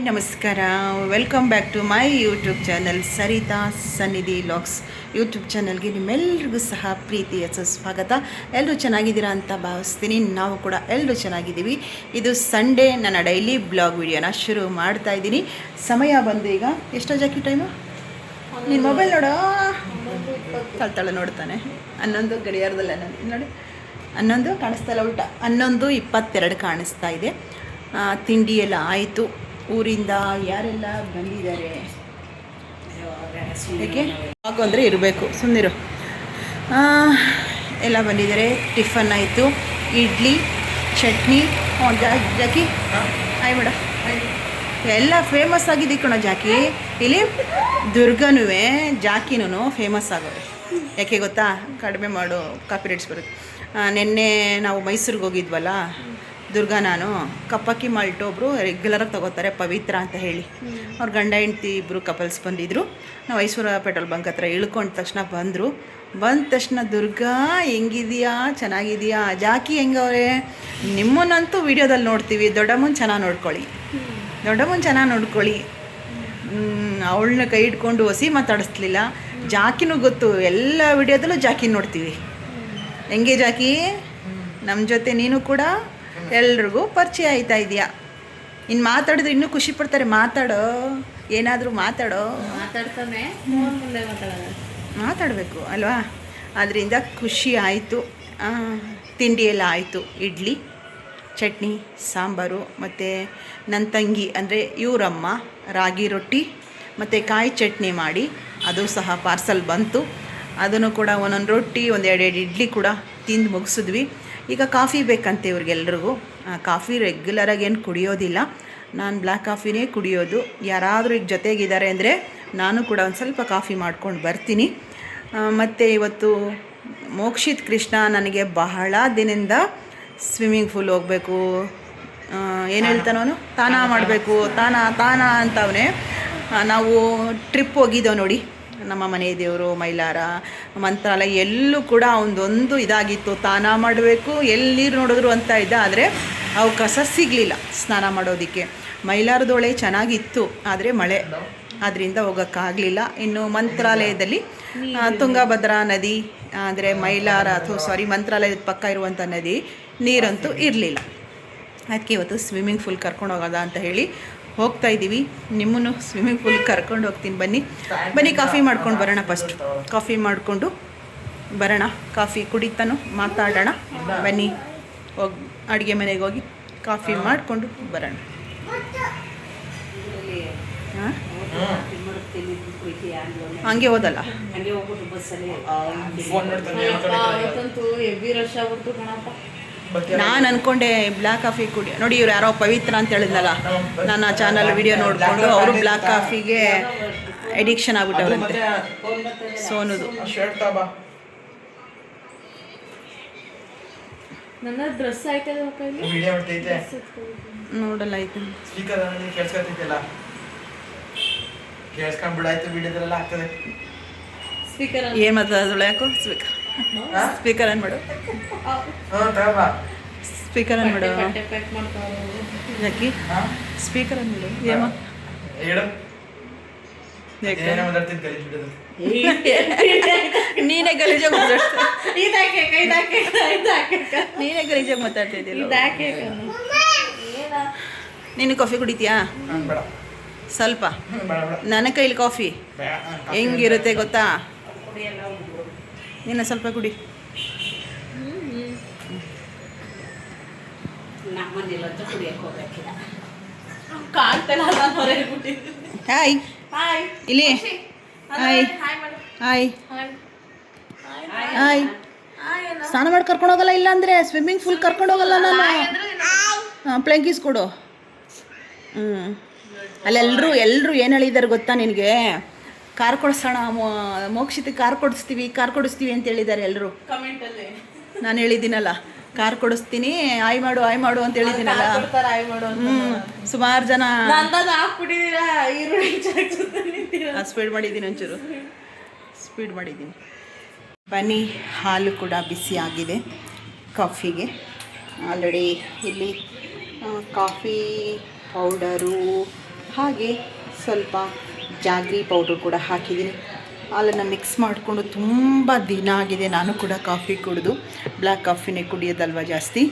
ನಮಸ್ಕಾರ. Welcome back to my YouTube channel Sarita Sannidhi vlogs YouTube ಚಾನಲ್ಗೆ ನಿಮ್ಮೆಲ್ರಿಗೂ ಸಹ ಪ್ರೀತಿಯ ಸುಸ್ವಾಗತ. ಎಲ್ಲರೂ ಚೆನ್ನಾಗಿದ್ದೀರಾ ಅಂತ ಭಾವಿಸ್ತೀನಿ. ನಾವು ಕೂಡ ಎಲ್ಲರೂ ಚೆನ್ನಾಗಿದ್ದೀವಿ. ಇದು ಸಂಡೇ ನನ್ನ ಡೈಲಿ ಬ್ಲಾಗ್ ವಿಡಿಯೋನ ಶುರು ಮಾಡ್ತಾ ಇದ್ದೀನಿ. ಸಮಯ ಬಂದು ಈಗ ಎಷ್ಟೋ ಜಾಕಿ ಟೈಮು ನಿನ್ನ ಮೊಬೈಲ್ ನೋಡೋ ತಳ್ತಳ ನೋಡ್ತಾನೆ. 11 ಗಡಿಯಾರದಲ್ಲ ನೋಡಿ 11 ಕಾಣಿಸ್ತಾಯಿಲ್ಲ, ಉಲ್ಟಾ 11:22 ಕಾಣಿಸ್ತಾ ಇದೆ. ತಿಂಡಿ ಎಲ್ಲ ಆಯಿತು. ಊರಿಂದ ಯಾರೆಲ್ಲ ಬಂದಿದ್ದಾರೆ ಏಕೆ ಹಾಗು ಅಂದರೆ ಇರಬೇಕು, ಸುಮ್ಮನಿರು. ಎಲ್ಲ ಬಂದಿದ್ದಾರೆ. ಟಿಫನ್ ಆಯಿತು, ಇಡ್ಲಿ ಚಟ್ನಿ. ಜಾಕಿ ಆಯ್ ಮೇಡ ಎಲ್ಲ ಫೇಮಸ್ ಆಗಿದೆ ಕಣೋ ಜಾಕಿ. ಇಲ್ಲಿ ದುರ್ಗನೂ ಜಾಕಿನೂ ಫೇಮಸ್ ಆಗೋದು. ಯಾಕೆ ಗೊತ್ತಾ? ಕಡಿಮೆ ಮಾಡು, ಕಾಪಿ ರೇಟ್ಸ್ ಬರುತ್ತೆ. ನಿನ್ನೆ ನಾವು ಮೈಸೂರಿಗೆ ಹೋಗಿದ್ವಲ್ಲ, ದುರ್ಗಾ ನಾನು ಕಪ್ಪಕ್ಕಿ ಮಾಲ್ಟ್ ಒಬ್ಬರು ರೆಗ್ಯುಲರಾಗಿ ತೊಗೋತಾರೆ, ಪವಿತ್ರ ಅಂತ ಹೇಳಿ. ಅವ್ರ ಗಂಡ ಹೆಂಡ್ತಿ ಇಬ್ಬರು ಕಪಲ್ಸ್ ಬಂದಿದ್ದರು. ನಾವು ಮೈಸೂರು ಪೆಟ್ರೋಲ್ ಬಂಕ್ ಹತ್ರ ಇಳ್ಕೊಂಡ ತಕ್ಷಣ ಬಂದ ತಕ್ಷಣ ದುರ್ಗಾ ಹೆಂಗಿದೆಯಾ, ಚೆನ್ನಾಗಿದೆಯಾ, ಜಾಕಿ ಹೆಂಗವ್ರೆ, ನಿಮ್ಮನ್ನಂತೂ ವೀಡಿಯೋದಲ್ಲಿ ನೋಡ್ತೀವಿ, ದೊಡ್ಡಮ್ಮನ ಚೆನ್ನಾಗಿ ನೋಡ್ಕೊಳ್ಳಿ. ಅವಳನ್ನ ಕೈ ಇಟ್ಕೊಂಡು ಹೊಸಿ ಮಾತಾಡಿಸ್ಲಿಲ್ಲ. ಜಾಕಿನೂ ಗೊತ್ತು, ಎಲ್ಲ ವಿಡಿಯೋದಲ್ಲೂ ಜಾಕಿ ನೋಡ್ತೀವಿ. ಹೆಂಗೆ ಜಾಕಿ, ನಮ್ಮ ಜೊತೆ ನೀನು ಕೂಡ ಎಲ್ರಿಗೂ ಪರಿಚಯ ಆಯ್ತಾ ಇದೆಯಾ. ಇನ್ನು ಮಾತಾಡಿದ್ರೆ ಇನ್ನೂ ಖುಷಿ ಪಡ್ತಾರೆ. ಮಾತಾಡೋ, ಏನಾದರೂ ಮಾತಾಡಬೇಕು ಅಲ್ವಾ. ಅದರಿಂದ ಖುಷಿ ಆಯಿತು. ತಿಂಡಿ ಎಲ್ಲ ಆಯಿತು. ಇಡ್ಲಿ ಚಟ್ನಿ ಸಾಂಬಾರು, ಮತ್ತು ನನ್ನ ತಂಗಿ ಅಂದರೆ ಇವರಮ್ಮ ರಾಗಿ ರೊಟ್ಟಿ ಮತ್ತು ಕಾಯಿ ಚಟ್ನಿ ಮಾಡಿ ಅದು ಸಹ ಪಾರ್ಸಲ್ ಬಂತು. ಅದನ್ನು ಕೂಡ ಒಂದೊಂದು ರೊಟ್ಟಿ, ಒಂದೆರಡು ಇಡ್ಲಿ ಕೂಡ ತಿಂದು ಮುಗಿಸಿದ್ವಿ. ಈಗ ಕಾಫಿ ಬೇಕಂತೆ ಇವ್ರಿಗೆಲ್ರಿಗೂ. ಕಾಫಿ ರೆಗ್ಯುಲರಾಗಿ ಏನು ಕುಡಿಯೋದಿಲ್ಲ, ನಾನು ಬ್ಲ್ಯಾಕ್ ಕಾಫಿನೇ ಕುಡಿಯೋದು. ಯಾರಾದರೂ ಈಗ ಜೊತೆಗಿದ್ದಾರೆ ಅಂದರೆ ನಾನು ಕೂಡ ಒಂದು ಸ್ವಲ್ಪ ಕಾಫಿ ಮಾಡ್ಕೊಂಡು ಬರ್ತೀನಿ. ಮತ್ತು ಇವತ್ತು ಮೋಕ್ಷಿತ್ ಕೃಷ್ಣ ನನಗೆ ಬಹಳ ದಿನದಿಂದ ಸ್ವಿಮ್ಮಿಂಗ್ ಪೂಲ್ ಹೋಗಬೇಕು, ಏನು ಹೇಳ್ತಾನವನು, ತಾನ ಮಾಡಬೇಕು, ತಾನ ಅಂತವನೇ. ನಾವು ಟ್ರಿಪ್ ಹೋಗಿದ್ದೆವು ನೋಡಿ, ನಮ್ಮ ಮನೆ ದೇವರು ಮೈಲಾರ ಮಂತ್ರಾಲಯ ಎಲ್ಲೂ ಕೂಡ ಒಂದೊಂದು ಇದಾಗಿತ್ತು. ತಾನ ಮಾಡಬೇಕು, ಎಲ್ಲಿ ನೀರು ನೋಡಿದ್ರು ಅಂತ ಇದ್ದ. ಆದರೆ ಅವಕಾಶ ಸಿಗಲಿಲ್ಲ ಸ್ನಾನ ಮಾಡೋದಕ್ಕೆ. ಮೈಲಾರದೊಳೆ ಚೆನ್ನಾಗಿತ್ತು, ಆದರೆ ಮಳೆ, ಅದರಿಂದ ಹೋಗೋಕ್ಕಾಗಲಿಲ್ಲ. ಇನ್ನು ಮಂತ್ರಾಲಯದಲ್ಲಿ ತುಂಗಭದ್ರಾ ನದಿ ಅಂದರೆ ಮಂತ್ರಾಲಯದ ಪಕ್ಕ ಇರುವಂಥ ನದಿ ನೀರಂತೂ ಇರಲಿಲ್ಲ. ಅದಕ್ಕೆ ಇವತ್ತು ಸ್ವಿಮ್ಮಿಂಗ್ ಪೂಲ್ ಕರ್ಕೊಂಡು ಹೋಗೋದ ಅಂತ ಹೇಳಿ ಹೋಗ್ತಾ ಇದ್ದೀವಿ. ನಿಮ್ಮನ್ನು ಸ್ವಿಮ್ಮಿಂಗ್ ಪೂಲ್ ಕರ್ಕೊಂಡು ಹೋಗ್ತೀನಿ. ಬನ್ನಿ ಕಾಫಿ ಮಾಡ್ಕೊಂಡು ಬರೋಣ. ಫಸ್ಟ್ ಕಾಫಿ ಮಾಡಿಕೊಂಡು ಬರೋಣ. ಕಾಫಿ ಕುಡಿತಾನು ಮಾತಾಡೋಣ. ಬನ್ನಿ ಹೋಗಿ ಅಡುಗೆ ಮನೆಗೆ ಹೋಗಿ ಕಾಫಿ ಮಾಡಿಕೊಂಡು ಬರೋಣ. ಹಂಗೆ ಹೋದಲ್ಲ, ನಾನು ಅಂದ್ಕೊಂಡೆ ಬ್ಲ್ಯಾಕ್ ಕಾಫಿ ಕುಡಿ. ನೋಡಿ ಇವ್ರು ಯಾರೋ ಪವಿತ್ರ ಅಂತ ಹೇಳಿದ್ನಲ್ಲ, ನಾನು ಆ ಚಾನಲ್ ವಿಡಿಯೋ ನೋಡಿಕೊಂಡು ಅವರು ಬ್ಲ್ಯಾಕ್ ಕಾಫಿಗೆ ಎಡಿಕ್ಷನ್ ಆಗ್ಬಿಟ್ಟವ್ರಂತೆ. ಸೋನುದು ನನ್ನ ಡ್ರೆಸ್ ಆಯ್ತದೆ ನೋಡಲ್ಲ ಆಯ್ತು. ಏನು ಮಾತಾಡೋದು ಯಾಕೋ ಸ್ಪೀಕರ್ ಆನ್ ಮಾಡು, ಸ್ಪೀಕರ್ ಆನ್ ಮಾಡು ಯಾಕೆ ಸ್ಪೀಕರ್ ಆನ್ ಮಾಡು. ನೀನೇ ಗಲೀಜಾಗಿ ಮಾತಾಡ್ತಿದ್ದಿಲ್ಲ. ನೀನು ಕಾಫಿ ಕುಡಿತೀಯಾ? ಸ್ವಲ್ಪ ನನ್ನ ಕೈಲಿ ಕಾಫಿ ಹೆಂಗಿರುತ್ತೆ ಗೊತ್ತಾ? ನೀನು ಸ್ವಲ್ಪ ಕುಡಿ. ಹಾಯ್ ಇಲ್ಲಿ, ಹಾಯ್ ಹಾಯ್ ಹಾಯ್. ಸ್ನಾನ ಮಾಡಿ ಕರ್ಕೊಂಡು ಹೋಗಲ್ಲ, ಇಲ್ಲ ಅಂದರೆ ಸ್ವಿಮ್ಮಿಂಗ್ ಪೂಲ್ ಕರ್ಕೊಂಡು ಹೋಗಲ್ಲ ನಾನು. ಪ್ಲಂಕೀಸ್ ಕೊಡು. ಅಲ್ಲೆಲ್ಲರೂ ಏನು ಹೇಳಿದ್ದಾರೆ ಗೊತ್ತಾ ನಿನಗೆ? ಕಾರ್ ಕೊಡಿಸೋಣ, ಮೋಕ್ಷಿತಿಗೆ ಕಾರ್ ಕೊಡಿಸ್ತೀವಿ ಅಂತ ಹೇಳಿದ್ದಾರೆ ಎಲ್ಲರೂ ಕಮೆಂಟಲ್ಲಿ. ನಾನು ಹೇಳಿದ್ದೀನಲ್ಲ ಕಾರ್ ಕೊಡಿಸ್ತೀನಿ, ಆಯ್ ಮಾಡು ಅಂತ ಹೇಳಿದ್ದೀನಲ್ಲ. ಸುಮಾರು ಜನ ಸ್ಪೀಡ್ ಮಾಡಿದ್ದೀನಿ, ಒಂಚೂರು ಸ್ಪೀಡ್ ಮಾಡಿದ್ದೀನಿ. ಬನ್ನಿ, ಹಾಲು ಕೂಡ ಬಿಸಿ ಆಗಿದೆ ಕಾಫಿಗೆ. ಆಲ್ರೆಡಿ ಇಲ್ಲಿ ಕಾಫಿ ಪೌಡರು ಹಾಗೆ ಸ್ವಲ್ಪ ಜಾಗ್ರಿ ಪೌಡ್ರ್ ಕೂಡ ಹಾಕಿದ್ದೀನಿ. ಹಾಲನ್ನು ಮಿಕ್ಸ್ ಮಾಡಿಕೊಂಡು ತುಂಬ ದಿನ ಆಗಿದೆ ನಾನು ಕೂಡ ಕಾಫಿ ಕುಡಿದು. ಬ್ಲ್ಯಾಕ್ ಕಾಫಿನೇ ಕುಡಿಯೋದಲ್ವ ಜಾಸ್ತಿ.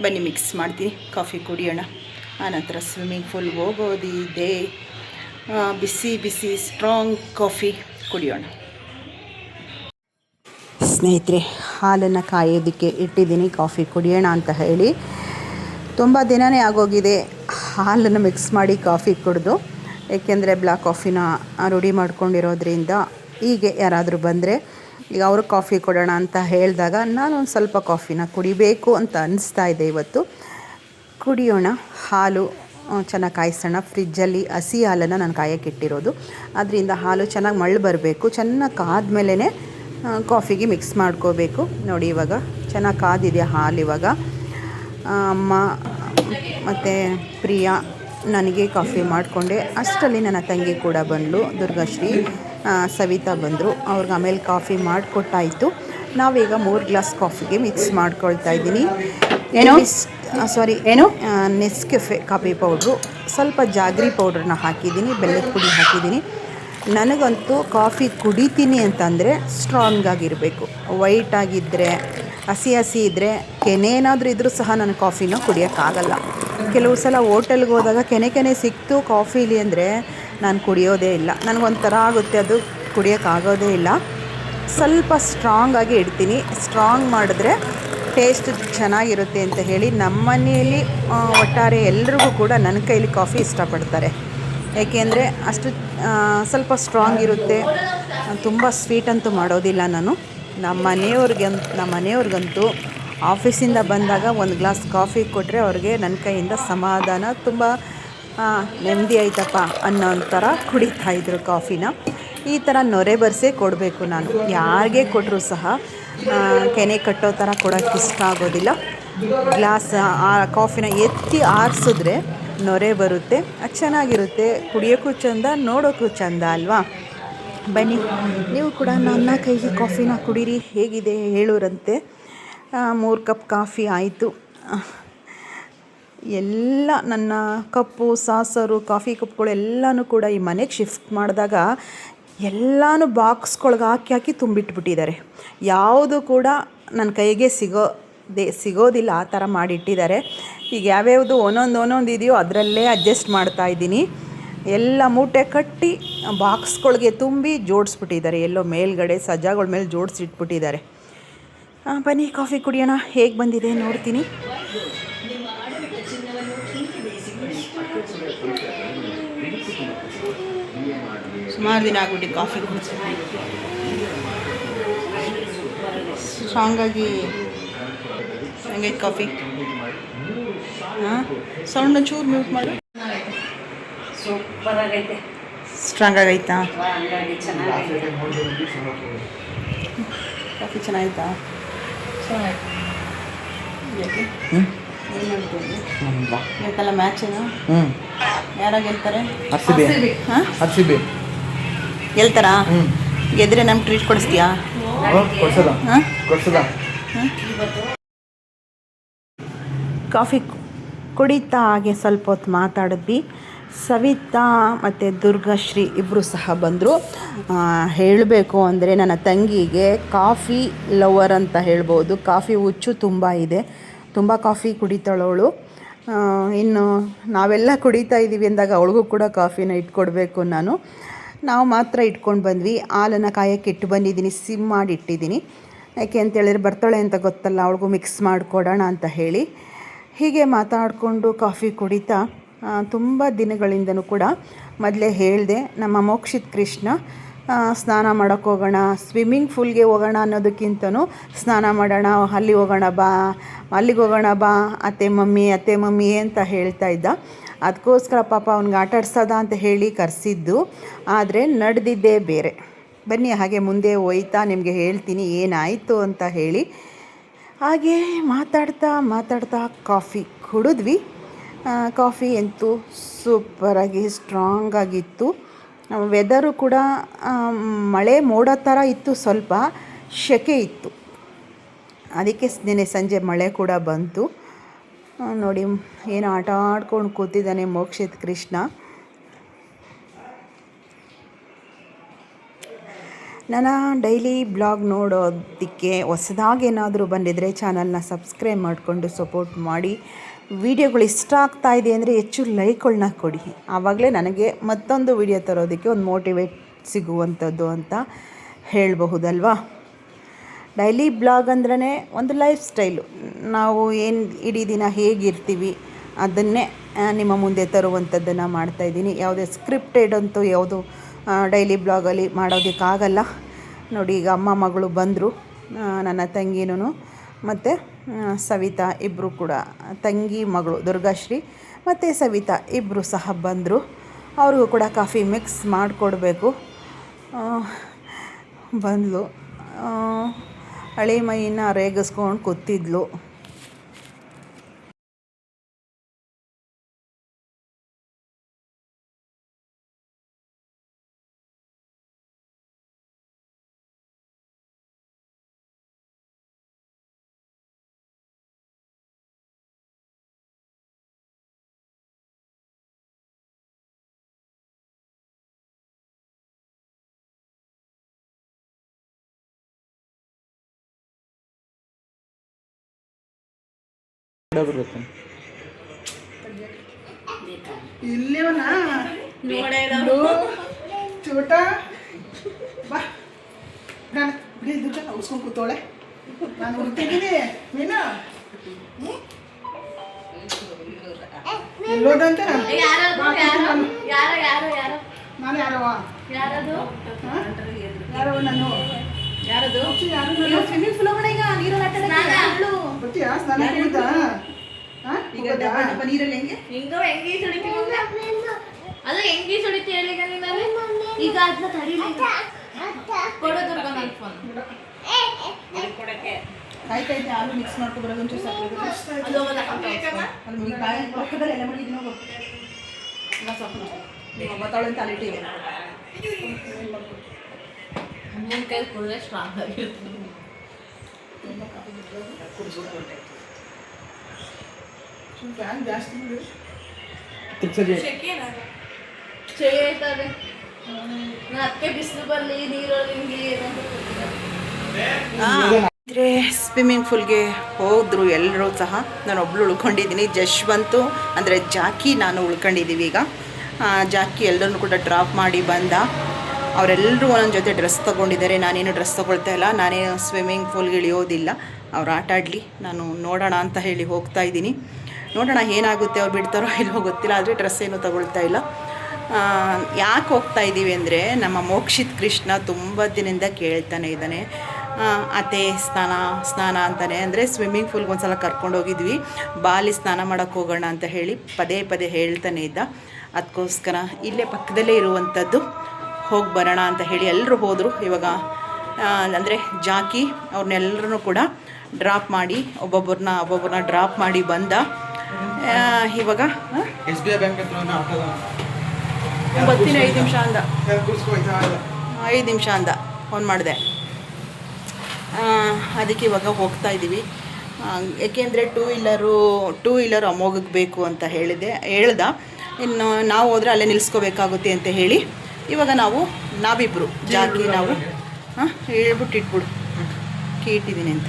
ಬನ್ನಿ ಮಿಕ್ಸ್ ಮಾಡ್ತೀನಿ, ಕಾಫಿ ಕುಡಿಯೋಣ. ಆನಂತರ ಸ್ವಿಮ್ಮಿಂಗ್ ಪೂಲ್ ಹೋಗೋದಿದೆ. ಬಿಸಿ ಬಿಸಿ ಸ್ಟ್ರಾಂಗ್ ಕಾಫಿ ಕುಡಿಯೋಣ. ಸ್ನೇಹಿತರೆ, ಹಾಲನ್ನು ಕಾಯೋದಕ್ಕೆ ಇಟ್ಟಿದ್ದೀನಿ ಕಾಫಿ ಕುಡಿಯೋಣ ಅಂತ ಹೇಳಿ. ತುಂಬ ದಿನವೇ ಆಗೋಗಿದೆ ಹಾಲನ್ನು ಮಿಕ್ಸ್ ಮಾಡಿ ಕಾಫಿ ಕುಡಿದು. ಏಕೆಂದರೆ ಬ್ಲ್ಯಾಕ್ ಕಾಫಿನ ರೂಢಿ ಮಾಡ್ಕೊಂಡಿರೋದ್ರಿಂದ ಹೀಗೆ ಯಾರಾದರೂ ಬಂದರೆ ಈಗ ಅವರು ಕಾಫಿ ಕೊಡೋಣ ಅಂತ ಹೇಳಿದಾಗ ನಾನು ಒಂದು ಸ್ವಲ್ಪ ಕಾಫಿನ ಕುಡಿಬೇಕು ಅಂತ ಅನ್ನಿಸ್ತಾ ಇದೆ. ಇವತ್ತು ಕುಡಿಯೋಣ. ಹಾಲು ಚೆನ್ನಾಗಿ ಕಾಯಿಸೋಣ. ಫ್ರಿಜ್ಜಲ್ಲಿ ಹಸಿ ಹಾಲನ್ನು ನಾನು ಕಾಯೋಕ್ಕಿಟ್ಟಿರೋದು. ಅದರಿಂದ ಹಾಲು ಚೆನ್ನಾಗಿ ಮಳ್ಳು ಬರಬೇಕು. ಚೆನ್ನಾಗಿ ಕಾದ್ಮೇಲೆ ಕಾಫಿಗೆ ಮಿಕ್ಸ್ ಮಾಡ್ಕೋಬೇಕು. ನೋಡಿ ಇವಾಗ ಚೆನ್ನಾಗಿ ಕಾದಿದೆ ಹಾಲು. ಇವಾಗ ಅಮ್ಮ ಮತ್ತು ಪ್ರಿಯಾ ನನಗೆ ಕಾಫಿ ಮಾಡಿಕೊಂಡೆ. ಅಷ್ಟರಲ್ಲಿ ನನ್ನ ತಂಗಿ ಕೂಡ ಬಂದಳು, ದುರ್ಗಾಶ್ರೀ, ಸವಿತಾ ಬಂದರು. ಅವ್ರಿಗೆ ಆಮೇಲೆ ಕಾಫಿ ಮಾಡಿಕೊಟ್ಟಾಯಿತು. ನಾವೀಗ 3 ಗ್ಲಾಸ್ ಕಾಫಿಗೆ ಮಿಕ್ಸ್ ಮಾಡ್ಕೊಳ್ತಾ ಇದ್ದೀನಿ. ನೆಸ್ಕೆಫೆ ಕಾಫಿ ಪೌಡ್ರು, ಸ್ವಲ್ಪ ಜಾಗ್ರಿ ಪೌಡ್ರನ್ನ ಹಾಕಿದ್ದೀನಿ, ಬೆಲ್ಲದ ಪುಡಿ ಹಾಕಿದ್ದೀನಿ. ನನಗಂತೂ ಕಾಫಿ ಕುಡಿತೀನಿ ಅಂತಂದರೆ ಸ್ಟ್ರಾಂಗ್ ಆಗಿರಬೇಕು. ವೈಟ್ ಆಗಿದ್ದರೆ, ಹಸಿ ಇದ್ದರೆ, ಕೆನೆನಾದರೂ ಇದ್ದರೂ ಸಹ ನಾನು ಕಾಫಿನ ಕುಡಿಯೋಕ್ಕಾಗಲ್ಲ. ಕೆಲವು ಸಲ ಹೋಟೆಲ್ಗೆ ಹೋದಾಗ ಕೆನೆ ಸಿಕ್ತು ಕಾಫಿಲಿ ಅಂದರೆ ನಾನು ಕುಡಿಯೋದೇ ಇಲ್ಲ. ನನಗೊಂಥರ ಆಗುತ್ತೆ, ಅದು ಕುಡಿಯೋಕ್ಕಾಗೋದೇ ಇಲ್ಲ. ಸ್ವಲ್ಪ ಸ್ಟ್ರಾಂಗಾಗಿ ಇಡ್ತೀನಿ. ಸ್ಟ್ರಾಂಗ್ ಮಾಡಿದ್ರೆ ಟೇಸ್ಟ್ ಚೆನ್ನಾಗಿರುತ್ತೆ ಅಂತ ಹೇಳಿ ನಮ್ಮ ಮನೆಯಲ್ಲಿ ಒಟ್ಟಾರೆ ಎಲ್ರಿಗೂ ಕೂಡ ನನ್ನ ಕೈಲಿ ಕಾಫಿ ಇಷ್ಟಪಡ್ತಾರೆ. ಏಕೆಂದರೆ ಅಷ್ಟು ಸ್ವಲ್ಪ ಸ್ಟ್ರಾಂಗ್ ಇರುತ್ತೆ. ತುಂಬ ಸ್ವೀಟ್ ಅಂತೂ ಮಾಡೋದಿಲ್ಲ ನಾನು. ನಮ್ಮ ಮನೆಯವ್ರಿಗಂತೂ ಆಫೀಸಿಂದ ಬಂದಾಗ 1 ಗ್ಲಾಸ್ ಕಾಫಿ ಕೊಟ್ಟರೆ ಅವ್ರಿಗೆ ನನ್ನ ಕೈಯಿಂದ ಸಮಾಧಾನ, ತುಂಬ ನೆಮ್ಮದಿ ಆಯ್ತಪ್ಪ ಅನ್ನೋ ಥರ ಕುಡಿತಾಯಿದ್ರು ಕಾಫಿನ. ಈ ಥರ ನೊರೆ ಬರ್ಸೇ ಕೊಡಬೇಕು ನಾನು. ಯಾರಿಗೆ ಕೊಟ್ಟರು ಸಹ ಕೆನೆ ಕಟ್ಟೋ ಥರ ಕೊಡೋಕ್ಕೆ ಇಷ್ಟ ಆಗೋದಿಲ್ಲ. ಗ್ಲಾಸ್ ಕಾಫಿನ ಎತ್ತಿ ಆರಿಸಿದ್ರೆ ನೊರೆ ಬರುತ್ತೆ, ಅದು ಚೆನ್ನಾಗಿರುತ್ತೆ. ಕುಡಿಯೋಕ್ಕೂ ಚೆಂದ, ನೋಡೋಕ್ಕೂ ಚೆಂದ ಅಲ್ವಾ? ಬನ್ನಿ ನೀವು ಕೂಡ ನನ್ನ ಕೈಗೆ ಕಾಫಿನ ಕುಡೀರಿ, ಹೇಗಿದೆ ಹೇಳೋರಂತೆ. 3 ಕಪ್ ಕಾಫಿ ಆಯಿತು. ಎಲ್ಲ ನನ್ನ ಕಪ್ಪು, ಸಾಸರು, ಕಾಫಿ ಕಪ್ಗಳು ಎಲ್ಲನೂ ಕೂಡ ಈ ಮನೆಗೆ ಶಿಫ್ಟ್ ಮಾಡಿದಾಗ ಎಲ್ಲನೂ ಬಾಕ್ಸ್ಗಳ್ಗೆ ಹಾಕಿ ತುಂಬಿಟ್ಬಿಟ್ಟಿದ್ದಾರೆ. ಯಾವುದು ಕೂಡ ನನ್ನ ಕೈಗೆ ಸಿಗೋದಿಲ್ಲ, ಆ ಥರ ಮಾಡಿಟ್ಟಿದ್ದಾರೆ. ಈಗ ಯಾವ್ಯಾವುದು ಒಂದೊಂದು ಇದೆಯೋ ಅದರಲ್ಲೇ ಅಡ್ಜಸ್ಟ್ ಮಾಡ್ತಾಯಿದ್ದೀನಿ. ಎಲ್ಲ ಮೂಟೆ ಕಟ್ಟಿ ಬಾಕ್ಸ್ಗಳ್ಗೆ ತುಂಬಿ ಜೋಡಿಸ್ಬಿಟ್ಟಿದ್ದಾರೆ. ಎಲ್ಲೋ ಮೇಲ್ಗಡೆ ಸಜ್ಜಾಗಳ ಮೇಲೆ ಜೋಡಿಸಿಟ್ಬಿಟ್ಟಿದ್ದಾರೆ. ಬನ್ನಿ ಕಾಫಿ ಕುಡಿಯೋಣ. ಹೇಗೆ ಬಂದಿದೆ ನೋಡ್ತೀನಿ. ಸುಮಾರು ದಿನ ಆಗ್ಬಿಟ್ಟು ಕಾಫಿ ಕುಡಿಸಿ. ಸ್ಟ್ರಾಂಗಾಗಿ ಹೆಂಗೈತೆ ಕಾಫಿ? ಸೌಂಡ್ ಚೂರು ಮ್ಯೂಟ್ ಮಾಡಿ. ಸೂಪರ್ ಆಗೈತೆ. ಸ್ಟ್ರಾಂಗ್ ಆಗೈತಾ? ಚೆನ್ನಾಗೈತೆ. ಕಾಫಿ ಚೆನ್ನಾಗಿತ್ತಾ? ಇವತ್ತೆಲ್ಲ ಮ್ಯಾಚೇನು? ಯಾರಾಗ ಗೆಲ್ತಾರೆ? RCB ಗೆಲ್ತಾರಾ? ಗೆದ್ರೆ ನಮ್ಗೆ ಟ್ರೀಟ್ ಕೊಡಿಸ್ತೀಯಾ? ಕಾಫಿ ಕುಡಿತಾ ಹಾಗೆ ಸ್ವಲ್ಪ ಹೊತ್ತು ಮಾತಾಡಿದ್ವಿ. ಸವಿತಾ ಮತ್ತು ದುರ್ಗಾಶ್ರೀ ಇಬ್ಬರು ಸಹ ಬಂದರು. ಹೇಳಬೇಕು ಅಂದರೆ ನನ್ನ ತಂಗಿಗೆ ಕಾಫಿ ಲವರ್ ಅಂತ ಹೇಳ್ಬೋದು. ಕಾಫಿ ಹುಚ್ಚು ತುಂಬ ಇದೆ, ತುಂಬ ಕಾಫಿ ಕುಡಿತಾಳವಳು. ಇನ್ನು ನಾವೆಲ್ಲ ಕುಡಿತಾ ಇದ್ದೀವಿ ಅಂದಾಗ ಅವಳಿಗೂ ಕೂಡ ಕಾಫಿನ ಇಟ್ಕೊಡ್ಬೇಕು ನಾನು. ನಾವು ಮಾತ್ರ ಇಟ್ಕೊಂಡು ಬಂದ್ವಿ. ಹಾಲನ್ನು ಕಾಯೋಕ್ಕೆ ಇಟ್ಟು ಬಂದಿದ್ದೀನಿ, ಸಿಮ್ ಮಾಡಿ ಇಟ್ಟಿದ್ದೀನಿ. ಯಾಕೆ ಅಂತೇಳಿದ್ರೆ ಬರ್ತಾಳೆ ಅಂತ ಗೊತ್ತಲ್ಲ, ಅವಳಿಗೂ ಮಿಕ್ಸ್ ಮಾಡಿಕೊಡೋಣ ಅಂತ ಹೇಳಿ. ಹೀಗೆ ಮಾತಾಡಿಕೊಂಡು ಕಾಫಿ ಕುಡಿತಾ ತುಂಬ ದಿನಗಳಿಂದನೂ ಕೂಡ ಮೊದಲೇ ಹೇಳಿದೆ, ನಮ್ಮ ಮೋಕ್ಷಿತ್ ಕೃಷ್ಣ ಸ್ನಾನ ಮಾಡೋಕ್ಕೆ ಹೋಗೋಣ, ಸ್ವಿಮ್ಮಿಂಗ್ ಪೂಲ್ಗೆ ಹೋಗೋಣ ಅನ್ನೋದಕ್ಕಿಂತನೂ ಸ್ನಾನ ಮಾಡೋಣ, ಅಲ್ಲಿಗೆ ಹೋಗೋಣ ಬಾ ಅತ್ತೆ ಮಮ್ಮಿ ಅಂತ ಹೇಳ್ತಾ ಇದ್ದ. ಅದಕ್ಕೋಸ್ಕರ ಪಾಪ ಅವ್ನಿಗೆ ಆಟಾಡ್ಸೋದ ಅಂತ ಹೇಳಿ ಕರೆಸಿದ್ದು, ಆದರೆ ನಡೆದಿದ್ದೇ ಬೇರೆ. ಬನ್ನಿ ಹಾಗೆ ಮುಂದೆ ಹೋಯ್ತಾ ನಿಮಗೆ ಹೇಳ್ತೀನಿ ಏನಾಯಿತು ಅಂತ ಹೇಳಿ. ಹಾಗೆ ಮಾತಾಡ್ತಾ ಕಾಫಿ ಕುಡಿದ್ವಿ. ಕಾಫಿ ಅಂತೂ ಸೂಪರಾಗಿ ಸ್ಟ್ರಾಂಗಾಗಿತ್ತು. ವೆದರು ಕೂಡ ಮಳೆ ಮೋಡ ಥರ ಇತ್ತು, ಸ್ವಲ್ಪ ಸೆಕೆ ಇತ್ತು. ಅದಕ್ಕೆ ನೆನ್ನೆ ಸಂಜೆ ಮಳೆ ಕೂಡ ಬಂತು. ನೋಡಿ ಏನು ಆಟ ಆಡ್ಕೊಂಡು ಕೂತಿದ್ದಾನೆ ಮೋಕ್ಷಿತ್ ಕೃಷ್ಣ. ನನ್ನ ಡೈಲಿ ಬ್ಲಾಗ್ ನೋಡೋದಕ್ಕೆ ಹೊಸದಾಗಿ ಏನಾದರೂ ಬಂದಿದ್ದರೆ ಚಾನಲ್ನ ಸಬ್ಸ್ಕ್ರೈಬ್ ಮಾಡಿಕೊಂಡು ಸಪೋರ್ಟ್ ಮಾಡಿ. ವಿಡಿಯೋಗಳು ಇಷ್ಟ ಆಗ್ತಾ ಇದೆ ಅಂದರೆ ಹೆಚ್ಚು ಲೈಕ್ಗಳನ್ನ ಕೊಡಿ. ಆವಾಗಲೇ ನನಗೆ ಮತ್ತೊಂದು ವಿಡಿಯೋ ತರೋದಕ್ಕೆ ಒಂದು ಮೋಟಿವೇಟ್ ಸಿಗುವಂಥದ್ದು ಅಂತ ಹೇಳಬಹುದಲ್ವಾ. ಡೈಲಿ ಬ್ಲಾಗ್ ಅಂದ್ರೇ ಒಂದು ಲೈಫ್ ಸ್ಟೈಲು. ನಾವು ಏನು ಇಡೀ ದಿನ ಹೇಗಿರ್ತೀವಿ ಅದನ್ನೇ ನಿಮ್ಮ ಮುಂದೆ ತರುವಂಥದ್ದನ್ನು ಮಾಡ್ತಾಯಿದ್ದೀನಿ. ಯಾವುದೇ ಸ್ಕ್ರಿಪ್ಟೆಡ್ ಅಂತೂ ಯಾವುದು ಡೈಲಿ ಬ್ಲಾಗಲ್ಲಿ ಮಾಡೋದಕ್ಕಾಗಲ್ಲ. ನೋಡಿ, ಈಗ ಅಮ್ಮ ಮಗಳು ಬಂದರು, ನನ್ನ ತಂಗಿನೂ ಮತ್ತು ಸವಿತಾ ಇಬ್ಬರು ಕೂಡ, ತಂಗಿ ಮಗಳು ದುರ್ಗಾಶ್ರೀ ಮತ್ತು ಸವಿತಾ ಇಬ್ಬರು ಸಹ ಬಂದರು. ಅವ್ರಿಗೂ ಕೂಡ ಕಾಫಿ ಮಿಕ್ಸ್ ಮಾಡಿಕೊಡ್ಬೇಕು. ಬಂದಳು, ಹಳೆ ಮೈನ ರೇಗಿಸ್ಕೊಂಡು ಕೂತಿದ್ಲು. ಬರಬೇಕು ಇಲ್ಲೇವನಾ ಚೋಟ ಬಾ ಬಿಡಿ ದುಡ್ಡ ಉಸ್ಕೊಂಡು ಕೂತೋಳೆ. ನಾನು ಹುಡ್ತಿದ್ದೀನಿ ಮೀನಾ ಎಲ್ಲೋದಂತ ನಾನು ಯಾರವ ಯಾರವ ನಾನು ಯಾರದು ಸ್ವಿಮ್ಮಿಂಗ್ ಪೂಲ್ ಹೋಗೋಣ. ಈಗ ನೀರಲ್ಲಿ ಬರ್ತೀಯಾ? ಸ್ನಾನ ಮಾಡಿದ್ದ ಈಗ ನೀರಲ್ಲಿ ಹೆಂಗೆ ಸುಡಿತೀವಿ ಅದು ಹೆಂಗೆ ಸುಡಿತಿ ಹೇಳಿಗ ನೀನಲ್ಲಿ ಈಗ ಅದನ್ನ ತಡೀಲಿ ಕೊಡೋದ್ರಗ ನನ್ನ ಫೋನ್ ಕೊಡಕ್ಕೆ ಕಾಯ್ತೈತೆ. ಹಾಲು ಮಿಕ್ಸ್ ಮಾಡ್ಕೊಬರೋದು ಒಂಚೂರು ಸಾಕು. ಅಲ್ಲಿ ಕಾಯಿ ಪಕ್ಕದಲ್ಲಿ ಎಲ್ಲ ಮಾಡಿದ್ದೀನಿ ಹೋಗು. ಎಲ್ಲ ಸಾಕು. ಬತ್ತಾಳೆ ಅಂತ ಅಲ್ಲಿಟ್ಟು ಅಮ್ಮನ ಕೈ ಕುಡಿದ್ರೆ ಸ್ಟ್ರಾಂಗ್ ಆಗಿರುತ್ತೆ. ಫ್ಯಾನ್ ಜಾಸ್ತಿ ಚೇತಾರೆ ಅದಕ್ಕೆ ಬಿಸಿಲು ಬರಲಿ ನೀರೊಳಗೆ ಅಂದರೆ ಸ್ವಿಮ್ಮಿಂಗ್ ಪೂಲ್ಗೆ ಹೋದರು ಎಲ್ಲರೂ ಸಹ. ನಾನು ಒಬ್ಳು ಉಳ್ಕೊಂಡಿದ್ದೀನಿ. ಜಶ್ವಂತು ಅಂದರೆ ಜಾಕಿ ನಾನು ಉಳ್ಕೊಂಡಿದ್ದೀವಿ. ಈಗ ಜಾಕಿ ಎಲ್ಲರನ್ನೂ ಕೂಡ ಡ್ರಾಪ್ ಮಾಡಿ ಬಂದ. ಅವರೆಲ್ಲರೂ ಒಂದೊಂದು ಜೊತೆ ಡ್ರೆಸ್ ತೊಗೊಂಡಿದ್ದಾರೆ. ನಾನೇನು ಡ್ರೆಸ್ ತೊಗೊಳ್ತಾ ಇಲ್ಲ. ನಾನೇನು ಸ್ವಿಮ್ಮಿಂಗ್ ಪೂಲ್ಗೆ ಇಳಿಯೋದಿಲ್ಲ. ಅವ್ರು ಆಟ ಆಡಲಿ, ನಾನು ನೋಡೋಣ ಅಂತ ಹೇಳಿ ಹೋಗ್ತಾ ಇದ್ದೀನಿ. ನೋಡೋಣ ಏನಾಗುತ್ತೆ, ಅವ್ರು ಬಿಡ್ತಾರೋ ಇಲ್ಲೋ ಗೊತ್ತಿಲ್ಲ. ಆದರೆ ಡ್ರೆಸ್ ಏನೂ ತೊಗೊಳ್ತಾ ಇಲ್ಲ. ಯಾಕೆ ಹೋಗ್ತಾ ಇದ್ದೀವಿ ಅಂದರೆ, ನಮ್ಮ ಮೋಕ್ಷಿತ್ ಕೃಷ್ಣ ತುಂಬ ದಿನದಿಂದ ಕೇಳ್ತಾನೆ ಇದ್ದಾನೆ, ಅತ್ತೆ ಸ್ನಾನ ಅಂತಾನೆ. ಅಂದರೆ ಸ್ವಿಮ್ಮಿಂಗ್ ಪೂಲ್ಗೆ ಒಂದು ಸಲ ಕರ್ಕೊಂಡೋಗಿದ್ವಿ, ಬಾಲಿ ಸ್ನಾನ ಮಾಡೋಕ್ಕೆ ಹೋಗೋಣ ಅಂತ ಹೇಳಿ ಪದೇ ಪದೇ ಹೇಳ್ತಾನೆ ಇದ್ದ. ಅದಕ್ಕೋಸ್ಕರ ಇಲ್ಲೇ ಪಕ್ಕದಲ್ಲೇ ಇರುವಂಥದ್ದು ಹೋಗಿ ಬರೋಣ ಅಂತ ಹೇಳಿ ಎಲ್ಲರೂ ಹೋದರು. ಇವಾಗ ಅಂದರೆ ಜಾಕಿ ಅವ್ರನ್ನೆಲ್ಲರೂ ಕೂಡ ಡ್ರಾಪ್ ಮಾಡಿ ಒಬ್ಬೊಬ್ಬರನ್ನ ಡ್ರಾಪ್ ಮಾಡಿ ಬಂದ. ಇವಾಗ SBI ಬ್ಯಾಂಕ್ ಹತ್ರ ಬರ್ತೀನಿ 5 ನಿಮಿಷ ಅಂದ. 5 ನಿಮಿಷ ಅಂದ, ಫೋನ್ ಮಾಡಿದೆ. ಅದಕ್ಕೆ ಇವಾಗ ಹೋಗ್ತಾ ಇದ್ದೀವಿ. ಏಕೆಂದರೆ ಟೂ ವೀಲರು ಅಮೋಘಕ್ಕೆ ಬೇಕು ಅಂತ ಹೇಳ್ದ. ಇನ್ನು ನಾವು ಹೋದರೆ ಅಲ್ಲೇ ನಿಲ್ಲಿಸ್ಕೋಬೇಕಾಗುತ್ತೆ ಅಂತ ಹೇಳಿ ಇವಾಗ ನಾವಿಬ್ಬರು ಜಾಕಿ ನಾವು ಹೇಳ್ಬಿಟ್ಟು ಇಟ್ಬಿಡು ಇಟ್ಟಿದ್ದೀನಿ ಅಂತ.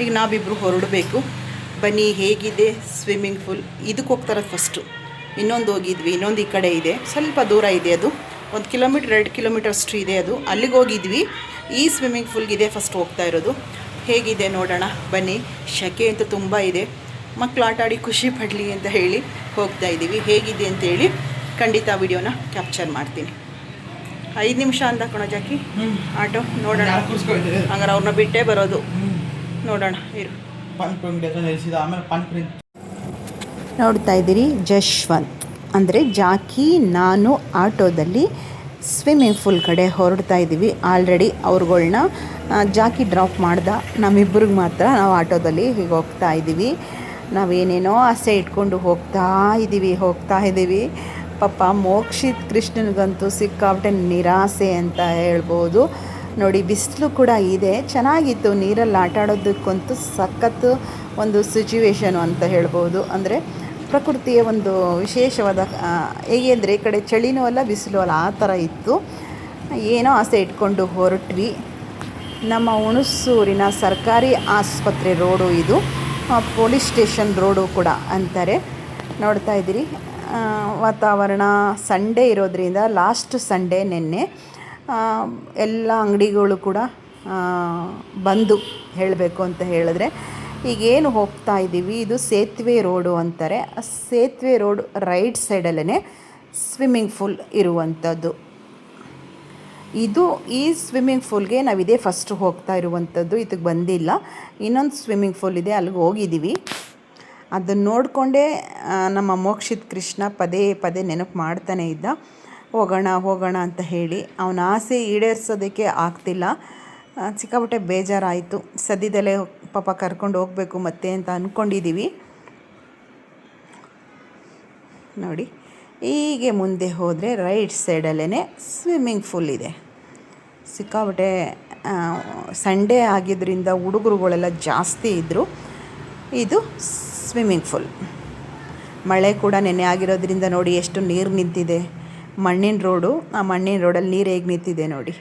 ಈಗ ನಾವಿಬ್ಬರು ಹೊರಡಬೇಕು. ಬನ್ನಿ, ಹೇಗಿದೆ ಸ್ವಿಮ್ಮಿಂಗ್ ಪೂಲ್. ಇದಕ್ಕೆ ಹೋಗ್ತಾರದು ಫಸ್ಟು. ಇನ್ನೊಂದು ಹೋಗಿದ್ವಿ, ಇನ್ನೊಂದು ಈ ಕಡೆ ಇದೆ, ಸ್ವಲ್ಪ ದೂರ ಇದೆ. ಅದು 1 ಕಿಲೋಮೀಟ್ರ್ 2 ಕಿಲೋಮೀಟರ್ಷ್ಟು ಇದೆ. ಅದು ಅಲ್ಲಿಗೆ ಹೋಗಿದ್ವಿ. ಈ ಸ್ವಿಮ್ಮಿಂಗ್ ಪೂಲ್ಗಿದೆ ಫಸ್ಟ್ ಹೋಗ್ತಾ ಇರೋದು. ಹೇಗಿದೆ ನೋಡೋಣ ಬನ್ನಿ. ಶೆಕೆ ಅಂತೂ ತುಂಬ ಇದೆ. ಮಕ್ಕಳು ಆಟ ಆಡಿ ಖುಷಿ ಪಡಲಿ ಅಂತ ಹೇಳಿ ಹೋಗ್ತಾ ಇದ್ದೀವಿ. ಹೇಗಿದೆ ಅಂತೇಳಿ ಖಂಡಿತ ವಿಡಿಯೋನ ಕ್ಯಾಪ್ಚರ್ ಮಾಡ್ತೀನಿ. 5 ನಿಮಿಷ ಅಂದ ಕಣೋ ಜಾಕಿ ಆಟೋ. ನೋಡೋಣ, ಹಂಗಾರೆ ಅವ್ರನ್ನ ಬಿಟ್ಟೇ ಬರೋದು. ನೋಡೋಣ ಇರು. ನೋಡ್ತಾ ಇದ್ದೀರಿ, ಜಶ್ವಂತ್ ಅಂದರೆ ಜಾಕಿ ನಾನು ಆಟೋದಲ್ಲಿ ಸ್ವಿಮ್ಮಿಂಗ್ ಪೂಲ್ ಕಡೆ ಹೊರಡ್ತಾ ಇದ್ದೀವಿ. ಆಲ್ರೆಡಿ ಅವ್ರುಗಳ್ನ ಜಾಕಿ ಡ್ರಾಪ್ ಮಾಡ್ದ. ನಮ್ಮಿಬ್ಬರಿಗೆ ಮಾತ್ರ ನಾವು ಆಟೋದಲ್ಲಿ ಹೀಗೆ ಹೋಗ್ತಾ ಇದ್ದೀವಿ. ನಾವೇನೇನೋ ಆಸೆ ಇಟ್ಕೊಂಡು ಹೋಗ್ತಾ ಇದ್ದೀವಿ. ಪಾಪ ಮೋಕ್ಷಿತ್ ಕೃಷ್ಣನಿಗಂತೂ ಸಿಕ್ಕಾಬಿಟ್ಟೆ ನಿರಾಸೆ ಅಂತ ಹೇಳ್ಬೋದು. ನೋಡಿ, ಬಿಸಿಲು ಕೂಡ ಇದೆ. ಚೆನ್ನಾಗಿತ್ತು, ನೀರಲ್ಲಿ ಆಟ ಆಡೋದಕ್ಕಂತೂ ಸಖತ್ತು ಒಂದು ಸಿಚುವೇಶನು ಅಂತ ಹೇಳ್ಬೋದು. ಅಂದರೆ ಪ್ರಕೃತಿಯ ಒಂದು ವಿಶೇಷವಾದ ಹೇಗೆ ಅಂದರೆ ಈ ಕಡೆ ಚಳಿನೂ ಅಲ್ಲ ಬಿಸಿಲು ಅಲ್ಲ ಆ ಥರ ಇತ್ತು. ಏನೋ ಆಸೆ ಇಟ್ಕೊಂಡು ಹೊರಟ್ವಿ. ನಮ್ಮ ಹುಣಸೂರಿನ ಸರ್ಕಾರಿ ಆಸ್ಪತ್ರೆ ರೋಡು ಇದು, ಪೊಲೀಸ್ ಸ್ಟೇಷನ್ ರೋಡು ಕೂಡ ಅಂತಾರೆ. ನೋಡ್ತಾ ಇದ್ದೀರಿ, ವಾತಾವರಣ ಸಂಡೇ ಇರೋದ್ರಿಂದ ಲಾಸ್ಟ್ ಸಂಡೇ ನಿನ್ನೆ ಎಲ್ಲ ಅಂಗಡಿಗಳು ಕೂಡ ಬಂದು ಹೇಳಬೇಕು ಅಂತ ಹೇಳಿದ್ರೆ. ಈಗೇನು ಹೋಗ್ತಾ ಇದ್ದೀವಿ ಇದು ಸೇತುವೆ ರೋಡು ಅಂತಾರೆ. ಆ ಸೇತುವೆ ರೋಡ್ ರೈಟ್ ಸೈಡಲ್ಲೇ ಸ್ವಿಮ್ಮಿಂಗ್ ಫೂಲ್ ಇರುವಂಥದ್ದು. ಈ ಸ್ವಿಮ್ಮಿಂಗ್ ಫೂಲ್ಗೆ ನಾವು ಇದೇ ಫಸ್ಟ್ ಹೋಗ್ತಾ ಇರುವಂಥದ್ದು, ಇದಕ್ಕೆ ಬಂದಿಲ್ಲ. ಇನ್ನೊಂದು ಸ್ವಿಮ್ಮಿಂಗ್ ಫೂಲ್ ಇದೆ, ಅಲ್ಲಿಗೆ ಹೋಗಿದ್ದೀವಿ. ಅದನ್ನು ನೋಡಿಕೊಂಡೇ ನಮ್ಮ ಮೋಕ್ಷಿತ್ ಕೃಷ್ಣ ಪದೇ ಪದೇ ನೆನಪು ಮಾಡ್ತಾನೆ ಇದ್ದ, ಹೋಗೋಣ ಅಂತ ಹೇಳಿ. ಅವನ ಆಸೆ ಈಡೇರಿಸೋದಕ್ಕೆ ಆಗ್ತಿಲ್ಲ. ಸಿಕ್ಕಾಪಟ್ಟೆ ಬೇಜಾರಾಯಿತು. ಸದ್ಯದಲ್ಲೇ ಪಾಪ ಕರ್ಕೊಂಡು ಹೋಗಬೇಕು ಮತ್ತೆ ಅಂತ ಅಂದ್ಕೊಂಡಿದ್ದೀವಿ. ನೋಡಿ, ಹೀಗೆ ಮುಂದೆ ಹೋದರೆ ರೈಟ್ ಸೈಡಲ್ಲೇ ಸ್ವಿಮ್ಮಿಂಗ್ ಫೂಲ್ ಇದೆ. ಸಿಕ್ಕಾಪಟ್ಟೆ ಸಂಡೇ ಆಗಿದ್ದರಿಂದ ಹುಡುಗರುಗಳೆಲ್ಲ ಜಾಸ್ತಿ ಇದ್ದರು. ಇದು ಸ್ವಿಮ್ಮಿಂಗ್ ಫೂಲ್. ಮಳೆ ಕೂಡ ನೆನ್ನೆ ಆಗಿರೋದ್ರಿಂದ ನೋಡಿ ಎಷ್ಟು ನೀರು ನಿಂತಿದೆ. ಮಣ್ಣಿನ ರೋಡು, ಆ ಮಣ್ಣಿನ ರೋಡಲ್ಲಿ ನೀರು ಹೇಗೆ ನಿಂತಿದೆ ನೋಡಿ.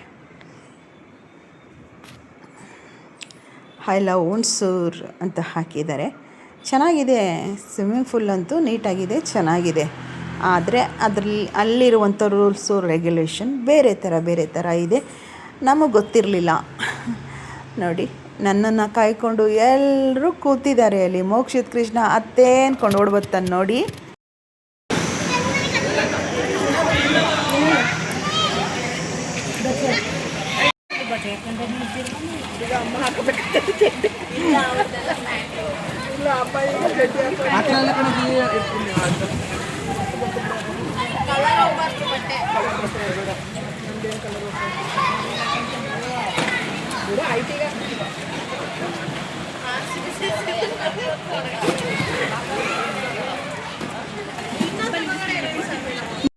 ಐ ಲವ್ ಹುಣಸೂರು ಅಂತ ಹಾಕಿದ್ದಾರೆ. ಚೆನ್ನಾಗಿದೆ ಸ್ವಿಮ್ಮಿಂಗ್ ಫೂಲ್ ಅಂತೂ, ನೀಟಾಗಿದೆ, ಚೆನ್ನಾಗಿದೆ. ಆದರೆ ಅಲ್ಲಿರುವಂಥ ರೂಲ್ಸು ರೆಗ್ಯುಲೇಷನ್ ಬೇರೆ ಥರ ಇದೆ. ನಮಗೆ ಗೊತ್ತಿರಲಿಲ್ಲ. ನೋಡಿ, ನನ್ನನ್ನು ಕಾಯ್ಕೊಂಡು ಎಲ್ಲರೂ ಕೂತಿದ್ದಾರೆ ಅಲ್ಲಿ. ಮೋಕ್ಷಿತ್ ಕೃಷ್ಣ ಅತ್ತೆ ಅಂದ್ಕೊಂಡು ಓಡ್ಬರ್ತಾನೆ ನೋಡಿ.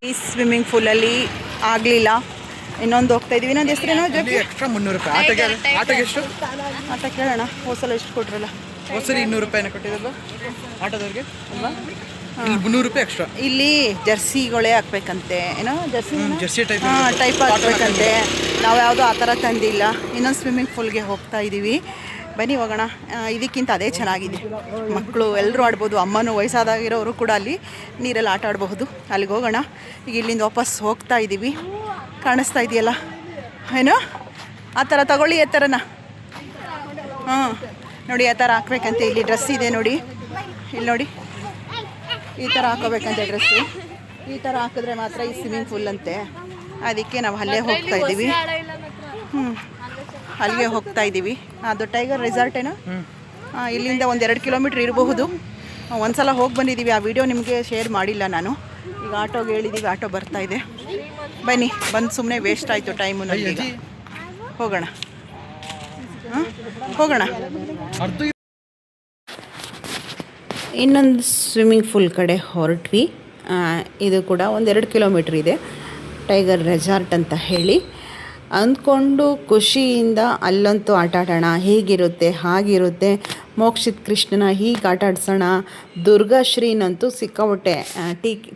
ಈ ಸ್ವಿಮ್ಮಿಂಗ್ ಫೂಲಲ್ಲಿ ಆಗಲಿಲ್ಲ. ಇನ್ನೊಂದು ಹೋಗ್ತಾ ಇದೀವಿ. ಇನ್ನೊಂದು ಹೆಸರೇನೋ ಎಕ್ಸ್ಟ್ರಾ 300 ರೂಪಾಯಿ. ಆಟೋಗೆ ಎಷ್ಟು ಆಟ ಕೇಳೋಣ. ಹೋಸಲ ಎಷ್ಟು ಕೊಟ್ರಲ್ಲ? ಹೊಸರಿ 200 ರೂಪಾಯಿನ ಕೊಟ್ಟಿದ್ದಲ್ಲ ಆಟೋದವ್ರಿಗೆ ಅಲ್ವಾ? 300 ರೂಪಾಯಿ ಎಕ್ಸ್ಟ್ರಾ. ಇಲ್ಲಿ ಜರ್ಸಿಗಳೇ ಹಾಕ್ಬೇಕಂತೆ, ಏನೋ ಜರ್ಸಿ ಟೈಪ್ ಹಾಕ್ಬೇಕಂತೆ. ನಾವು ಯಾವುದೋ ಆ ಥರ ತಂದಿಲ್ಲ. ಇನ್ನೊಂದು ಸ್ವಿಮ್ಮಿಂಗ್ ಫೂಲ್ಗೆ ಹೋಗ್ತಾ ಇದ್ದೀವಿ. ಬನ್ನಿ ಹೋಗೋಣ. ಇದಕ್ಕಿಂತ ಅದೇ ಚೆನ್ನಾಗಿದೆ. ಮಕ್ಕಳು ಎಲ್ಲರೂ ಆಡ್ಬೋದು. ಅಮ್ಮನೂ ವಯಸ್ಸಾದಾಗಿರೋರು ಕೂಡ ಅಲ್ಲಿ ನೀರಲ್ಲಿ ಆಟ ಆಡಬಹುದು. ಅಲ್ಲಿಗೆ ಹೋಗೋಣ. ಈಗ ಇಲ್ಲಿಂದ ವಾಪಸ್ ಹೋಗ್ತಾ ಇದ್ದೀವಿ. ಕಾಣಿಸ್ತಾ ಇದೆಯಲ್ಲ, ಏನೋ ಆ ಥರ ತಗೊಳ್ಳಿ. ಆ ಥರನ ನೋಡಿ, ಆ ಥರ ಹಾಕ್ಬೇಕಂತೆ. ಇಲ್ಲಿ ಡ್ರೆಸ್ ಇದೆ ನೋಡಿ, ಇಲ್ಲಿ ನೋಡಿ, ಈ ಥರ ಹಾಕೋಬೇಕಂತೆ ಡ್ರೆಸ್ಸು. ಈ ಥರ ಹಾಕಿದ್ರೆ ಮಾತ್ರ ಈ ಸ್ವಿಮ್ಮಿಂಗ್ ಫೂಲ್ ಅಂತೆ. ಅದಕ್ಕೆ ನಾವು ಅಲ್ಲೇ ಹೋಗ್ತಾ ಇದ್ದೀವಿ. ಅಲ್ಲಿಗೆ ಹೋಗ್ತಾ ಇದ್ದೀವಿ. ಅದು ಟೈಗರ್ ರೆಸಾರ್ಟ್ ಏನೋ, ಇಲ್ಲಿಂದ 1-2 ಕಿಲೋಮೀಟ್ರ್ ಇರಬಹುದು. ಒಂದು ಸಲ ಹೋಗಿ ಬಂದಿದ್ದೀವಿ. ಆ ವಿಡಿಯೋ ನಿಮಗೆ ಶೇರ್ ಮಾಡಿಲ್ಲ ನಾನು. ಈಗ ಆಟೋಗೆ ಹೇಳಿದ್ದೀವಿ, ಆಟೋ ಬರ್ತಾ ಇದೆ. ಬನ್ನಿ, ಬಂದು ಸುಮ್ಮನೆ ವೇಸ್ಟ್ ಆಯಿತು ಟೈಮು ನಮಗೆ. ಹೋಗೋಣ. ಇನ್ನೊಂದು ಸ್ವಿಮ್ಮಿಂಗ್ ಫೂಲ್ ಕಡೆ ಹೊರಟ್ವಿ. ಇದು ಕೂಡ 1-2 ಕಿಲೋಮೀಟ್ರ್ ಇದೆ. ಟೈಗರ್ ರೆಸಾರ್ಟ್ ಅಂತ ಹೇಳಿ ಅಂದ್ಕೊಂಡು ಖುಷಿಯಿಂದ ಅಲ್ಲಂತೂ ಆಟ ಆಡೋಣ, ಹೀಗಿರುತ್ತೆ ಹಾಗಿರುತ್ತೆ, ಮೋಕ್ಷಿತ್ ಕೃಷ್ಣನ ಹೀಗೆ ಆಟ ಆಡ್ಸೋಣ. ದುರ್ಗಾಶ್ರೀನಂತೂ ಸಿಕ್ಕಾಪಟ್ಟೆ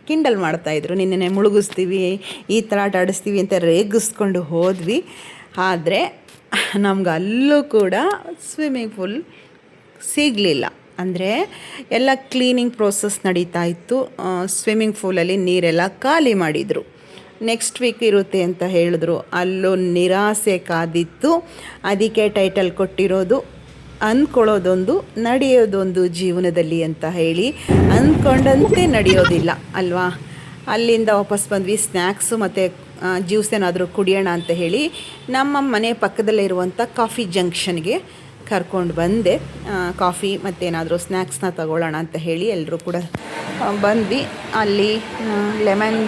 ಕಿಂಡಲ್ ಮಾಡ್ತಾಯಿದ್ರು. ನಿನ್ನೆ ಮುಳುಗಿಸ್ತೀವಿ, ಈ ಥರ ಆಟ ಆಡಿಸ್ತೀವಿ ಅಂತ ರೇಗಿಸ್ಕೊಂಡು ಹೋದ್ವಿ. ಆದರೆ ನಮ್ಗೆ ಅಲ್ಲೂ ಕೂಡ ಸ್ವಿಮ್ಮಿಂಗ್ ಫೂಲ್ ಸಿಗಲಿಲ್ಲ. ಅಂದರೆ ಎಲ್ಲ ಕ್ಲೀನಿಂಗ್ ಪ್ರೋಸೆಸ್ ನಡೀತಾ ಇತ್ತು. ಸ್ವಿಮ್ಮಿಂಗ್ ಫೂಲಲ್ಲಿ ನೀರೆಲ್ಲ ಖಾಲಿ ಮಾಡಿದರು. ನೆಕ್ಸ್ಟ್ ವೀಕ್ ಇರುತ್ತೆ ಅಂತ ಹೇಳಿದ್ರು. ಅಲ್ಲೂ ನಿರಾಸೆ ಕಾದಿತ್ತು. ಅದಕ್ಕೆ ಟೈಟಲ್ ಕೊಟ್ಟಿರೋದು ಅಂದ್ಕೊಳ್ಳೋದೊಂದು, ನಡೆಯೋದೊಂದು ಜೀವನದಲ್ಲಿ ಅಂತ ಹೇಳಿ. ಅಂದ್ಕೊಂಡಂತೆ ನಡೆಯೋದಿಲ್ಲ ಅಲ್ವಾ. ಅಲ್ಲಿಂದ ವಾಪಸ್ ಬಂದ್ವಿ. ಸ್ನ್ಯಾಕ್ಸು ಮತ್ತು ಜ್ಯೂಸ್ ಏನಾದರೂ ಕುಡಿಯೋಣ ಅಂತ ಹೇಳಿ ನಮ್ಮ ಮನೆ ಪಕ್ಕದಲ್ಲೇ ಇರುವಂಥ ಕಾಫಿ ಜಂಕ್ಷನ್ಗೆ ಕರ್ಕೊಂಡು ಬಂದೆ. ಕಾಫಿ ಮತ್ತೇನಾದರೂ ಸ್ನ್ಯಾಕ್ಸ್ನ ತಗೊಳ್ಳೋಣ ಅಂತ ಹೇಳಿ ಎಲ್ಲರೂ ಕೂಡ ಬಂದ್ವಿ. ಅಲ್ಲಿ ಲೆಮನ್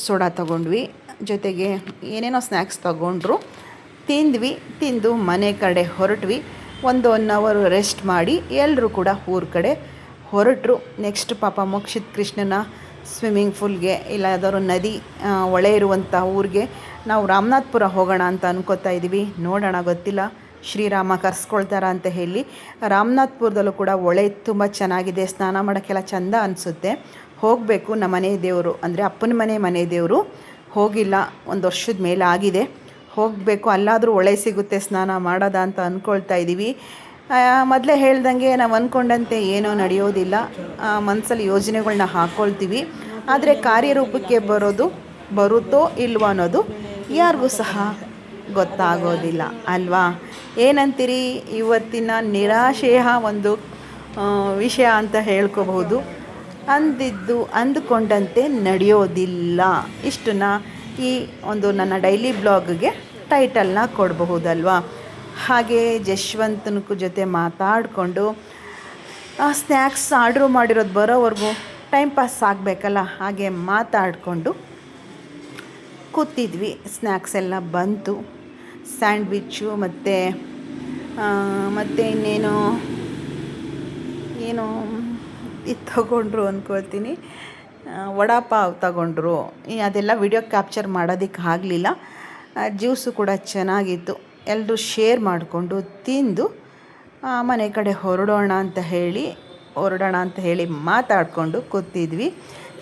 ಸೋಡಾ ತೊಗೊಂಡ್ವಿ, ಜೊತೆಗೆ ಏನೇನೋ ಸ್ನ್ಯಾಕ್ಸ್ ತೊಗೊಂಡ್ರು. ತಿಂದು ಮನೆ ಕಡೆ ಹೊರಟ್ವಿ. 1 ಅವರ್ ರೆಸ್ಟ್ ಮಾಡಿ ಎಲ್ಲರೂ ಕೂಡ ಊರ ಕಡೆ ಹೊರಟರು. ನೆಕ್ಸ್ಟ್ ಪಾಪ ಮೋಕ್ಷಿತ್ ಕೃಷ್ಣನ ಸ್ವಿಮ್ಮಿಂಗ್ ಫೂಲ್ಗೆ, ಇಲ್ಲ ಯಾವ್ದಾದ್ರು ನದಿ ಹೊಳೆ ಇರುವಂಥ ಊರಿಗೆ ನಾವು ರಾಮನಾಥ್ಪುರ ಹೋಗೋಣ ಅಂತ ಅನ್ಕೋತಾ ಇದ್ದೀವಿ. ನೋಡೋಣ, ಗೊತ್ತಿಲ್ಲ ಶ್ರೀರಾಮ ಕರ್ಸ್ಕೊಳ್ತಾರ ಅಂತ ಹೇಳಿ. ರಾಮನಾಥ್ಪುರದಲ್ಲೂ ಕೂಡ ಹೊಳೆ ತುಂಬ ಚೆನ್ನಾಗಿದೆ, ಸ್ನಾನ ಮಾಡೋಕ್ಕೆಲ್ಲ ಚೆಂದ ಅನಿಸುತ್ತೆ. ಹೋಗಬೇಕು. ನಮ್ಮ ಮನೆ ದೇವರು ಅಂದರೆ ಅಪ್ಪನ ಮನೆ ದೇವರು ಹೋಗಿಲ್ಲ, ಒಂದು ವರ್ಷದ ಮೇಲೆ ಆಗಿದೆ. ಹೋಗಬೇಕು, ಅಲ್ಲಾದರೂ ಒಳ್ಳೆ ಸಿಗುತ್ತೆ ಸ್ನಾನ ಮಾಡೋದ ಅಂತ ಅಂದ್ಕೊಳ್ತಾ ಇದ್ದೀವಿ. ಮೊದಲೇ ಹೇಳ್ದಂಗೆ ನಾವು ಅಂದ್ಕೊಂಡಂತೆ ಏನೋ ನಡೆಯೋದಿಲ್ಲ. ಮನಸ್ಸಲ್ಲಿ ಯೋಜನೆಗಳನ್ನ ಹಾಕ್ಕೊಳ್ತೀವಿ, ಆದರೆ ಕಾರ್ಯರೂಪಕ್ಕೆ ಬರುತ್ತೋ ಇಲ್ವೋ ಅನ್ನೋದು ಯಾರಿಗೂ ಸಹ ಗೊತ್ತಾಗೋದಿಲ್ಲ ಅಲ್ವಾ? ಏನಂತೀರಿ? ಇವತ್ತಿನ ನಿರಾಶೆಯ ಒಂದು ವಿಷಯ ಅಂತ ಹೇಳ್ಕೋಬಹುದು. ಅಂದುಕೊಂಡಂತೆ ನಡೆಯೋದಿಲ್ಲ. ಇಷ್ಟನ್ನ ಈ ಒಂದು ನನ್ನ ಡೈಲಿ ಬ್ಲಾಗ್ಗೆ ಟೈಟಲ್ನ ಕೊಡಬಹುದಲ್ವಾ? ಹಾಗೆ ಜಶ್ವಂತನ ಜೊತೆ ಮಾತಾಡಿಕೊಂಡು ಸ್ನ್ಯಾಕ್ಸ್ ಆರ್ಡ್ರು ಮಾಡಿರೋದು ಬರೋವರೆಗೂ ಟೈಮ್ ಪಾಸ್ ಆಗಬೇಕಲ್ಲ, ಹಾಗೆ ಮಾತಾಡಿಕೊಂಡು ಕೂತಿದ್ವಿ. ಸ್ನ್ಯಾಕ್ಸ್ ಎಲ್ಲ ಬಂತು, ಸ್ಯಾಂಡ್ವಿಚ್ಚು ಮತ್ತು ಇನ್ನೇನು ಇದು ತಗೊಂಡ್ರು ಅಂದ್ಕೊಳ್ತೀನಿ, ವಡಾಪಾವ್ ತಗೊಂಡ್ರು. ಅದೆಲ್ಲ ವಿಡಿಯೋ ಕ್ಯಾಪ್ಚರ್ ಮಾಡೋದಕ್ಕೆ ಆಗಲಿಲ್ಲ. ಜ್ಯೂಸು ಕೂಡ ಚೆನ್ನಾಗಿತ್ತು. ಎಲ್ಲರೂ ಶೇರ್ ಮಾಡಿಕೊಂಡು ತಿಂದು ಮನೆ ಕಡೆ ಹೊರಡೋಣ ಅಂತ ಹೇಳಿ ಮಾತಾಡಿಕೊಂಡು ಕೂತಿದ್ವಿ.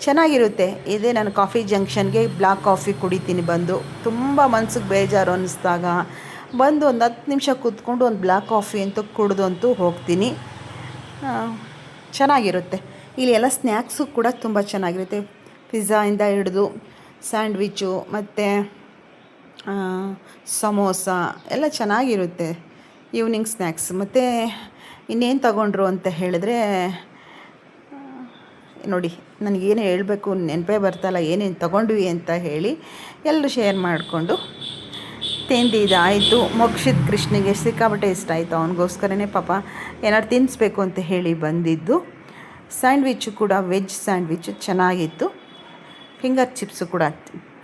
ಚೆನ್ನಾಗಿರುತ್ತೆ. ಇದೇ ನಾನು ಕಾಫಿ ಜಂಕ್ಷನ್ಗೆ ಬ್ಲ್ಯಾಕ್ ಕಾಫಿ ಕುಡಿತೀನಿ ಬಂದು. ತುಂಬ ಮನ್ಸಿಗೆ ಬೇಜಾರು ಅನ್ನಿಸ್ದಾಗ ಬಂದು ಒಂದು 10 ನಿಮಿಷ ಕೂತ್ಕೊಂಡು ಒಂದು ಬ್ಲ್ಯಾಕ್ ಕಾಫಿ ಅಂತೂ ಕುಡಿದಂತೂ ಹೋಗ್ತೀನಿ. ಚೆನ್ನಾಗಿರುತ್ತೆ. ಇಲ್ಲಿ ಎಲ್ಲ ಸ್ನ್ಯಾಕ್ಸು ಕೂಡ ತುಂಬ ಚೆನ್ನಾಗಿರುತ್ತೆ. ಪಿಜ್ಜಾಯಿಂದ ಹಿಡಿದು ಸ್ಯಾಂಡ್ವಿಚ್ಚು ಮತ್ತು ಸಮೋಸ ಎಲ್ಲ ಚೆನ್ನಾಗಿರುತ್ತೆ. Evening snacks. ಮತ್ತು ಇನ್ನೇನು ತಗೊಂಡ್ರು ಅಂತ ಹೇಳಿದ್ರೆ ನೋಡಿ, ನನಗೇನು ಹೇಳಬೇಕು ನೆನಪೇ ಬರ್ತಾಯಿಲ್ಲ ಏನೇನು ತಗೊಂಡ್ವಿ ಅಂತ ಹೇಳಿ. ಎಲ್ಲರೂ ಶೇರ್ ಮಾಡಿಕೊಂಡು ತಿಂದಿದ್ದಾಯಿತು. ಮೋಕ್ಷಿತ್ ಕೃಷ್ಣಿಗೆ ಸಿಕ್ಕಾಪಟ್ಟೆ ಇಷ್ಟ ಆಯಿತು. ಅವನಿಗೋಸ್ಕರನೇ ಪಾಪ ಏನಾದ್ರು ತಿನ್ನಿಸ್ಬೇಕು ಅಂತ ಹೇಳಿ ಬಂದಿದ್ದು. ಸ್ಯಾಂಡ್ವಿಚ್ಚು ಕೂಡ ವೆಜ್ ಸ್ಯಾಂಡ್ವಿಚ್ಚು ಚೆನ್ನಾಗಿತ್ತು. ಫಿಂಗರ್ ಚಿಪ್ಸು ಕೂಡ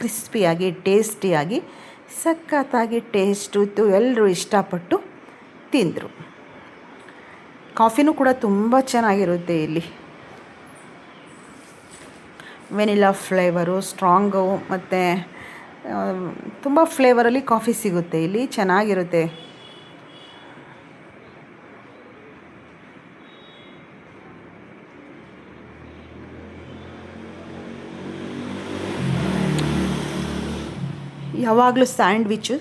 ಕ್ರಿಸ್ಪಿಯಾಗಿ ಟೇಸ್ಟಿಯಾಗಿ ಸಖತ್ತಾಗಿ ಟೇಸ್ಟು ಇತ್ತು. ಎಲ್ಲರೂ ಇಷ್ಟಪಟ್ಟು ತಿಂದರು. ಕಾಫಿನೂ ಕೂಡ ತುಂಬ ಚೆನ್ನಾಗಿರುತ್ತೆ ಇಲ್ಲಿ. ವೆನಿಲಾ ಫ್ಲೇವರು, ಸ್ಟ್ರಾಂಗು ಮತ್ತು ತುಂಬ ಫ್ಲೇವರಲ್ಲಿ ಕಾಫಿ ಸಿಗುತ್ತೆ ಇಲ್ಲಿ. ಚೆನ್ನಾಗಿರುತ್ತೆ. ಯಾವಾಗಲೂ ಸ್ಯಾಂಡ್ವಿಚ್ಚು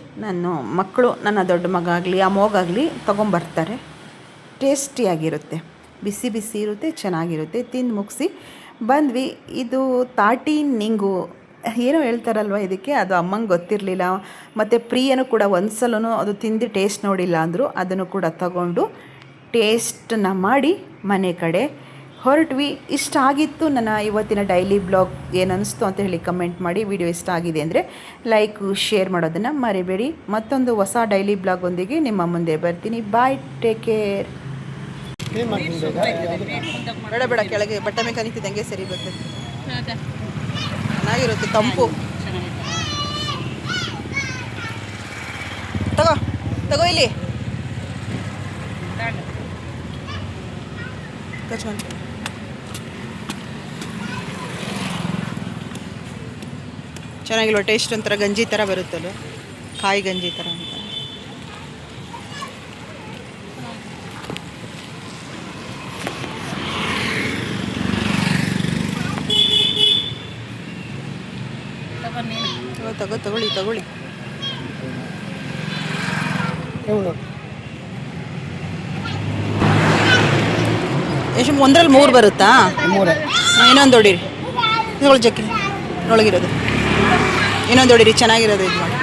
ನನ್ನ ದೊಡ್ಡ ಮಗ ಆಗಲಿ ಅಮ್ಮೋಗಾಗಲಿ ತೊಗೊಂಬರ್ತಾರೆ. ಟೇಸ್ಟಿಯಾಗಿರುತ್ತೆ, ಬಿಸಿ ಬಿಸಿ ಇರುತ್ತೆ, ಚೆನ್ನಾಗಿರುತ್ತೆ. ತಿಂದು ಮುಗಿಸಿ ಬಂದ್ವಿ. ಇದು ನಿಂಗು ಏನೋ ಹೇಳ್ತಾರಲ್ವ ಇದಕ್ಕೆ, ಅದು ಅಮ್ಮಂಗೆ ಗೊತ್ತಿರಲಿಲ್ಲ. ಮತ್ತು ಪ್ರಿಯನೂ ಕೂಡ ಒಂದು ಸಲನೂ ಅದು ತಿಂದು ಟೇಸ್ಟ್ ನೋಡಿಲ್ಲ ಅಂದರು. ಅದನ್ನು ಕೂಡ ತಗೊಂಡು ಟೇಸ್ಟನ್ನ ಮಾಡಿ ಮನೆ ಕಡೆ ಹೊರಟ್ವಿ. ಇಷ್ಟ ಆಗಿತ್ತು ನನ್ನ ಇವತ್ತಿನ ಡೈಲಿ ಬ್ಲಾಗ್. ಏನನ್ನಿಸ್ತು ಅಂತ ಹೇಳಿ ಕಮೆಂಟ್ ಮಾಡಿ. ವಿಡಿಯೋ ಇಷ್ಟ ಆಗಿದೆ ಅಂದರೆ ಲೈಕು ಶೇರ್ ಮಾಡೋದನ್ನು ಮರಿಬೇಡಿ. ಮತ್ತೊಂದು ಹೊಸ ಡೈಲಿ ಬ್ಲಾಗೊಂದಿಗೆ ನಿಮ್ಮ ಮುಂದೆ ಬರ್ತೀನಿ. ಬಾಯ್, ಟೇಕ್ ಕೇರ್. ಬೇಡ ಕೆಳಗೆ ಬಟ್ಟೆ ಮೇಲೆ ಕನಿತಿದ್ದಂಗೆ ಸರಿ ಬರ್ತದೆ. ಚೆನ್ನಾಗಿರುತ್ತೆ, ತಂಪು. ತಗೋ ಇಲ್ಲಿ ಚೆನ್ನಾಗಿಲ್ವ? ಟೇಸ್ಟ್ ಒಂಥರ ಗಂಜಿ ಥರ ಬರುತ್ತಲ್ಲ, ಕಾಯಿ ಗಂಜಿ ಥರ ಅಂತ. ತಗೊಳ್ಳಿ. ಎಷ್ಟು ಒಂದರಲ್ಲಿ 3 ಬರುತ್ತಾ? ಇನ್ನೊಂದು ಹೊಡೀರಿ. ತಗೊಳ್ಳಿ ಜಕ್ಕಿ ಒಳಗಿರೋದು. ಇನ್ನೊಂದು ಹೊಡೀರಿ, ಚೆನ್ನಾಗಿರೋದು ಇದು ಮಾಡಿ.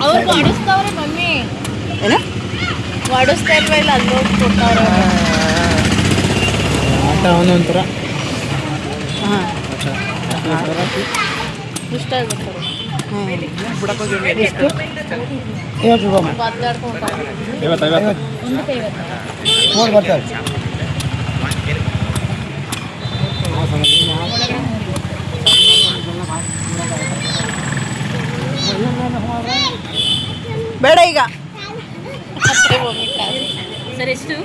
ಅವ್ರು ಮಾಡಿಸ್ತಾವ್ರೆ ಮಮ್ಮಿ. ಏನ ಮಾಡಿಸ್ತಾ ಇಲ್ವ? ಇಲ್ಲ ಅಲ್ಲಿ ಹೋಗಿ ಕೊಡ್ತಾವ್ರೆ ಒಂಥರ. ಹಾಂ, ಇಷ್ಟ ಆಗ್ಬಿಡ್ತಾರೆ. ಬೇಡ ಈಗ ಸರ್ ಎಷ್ಟು?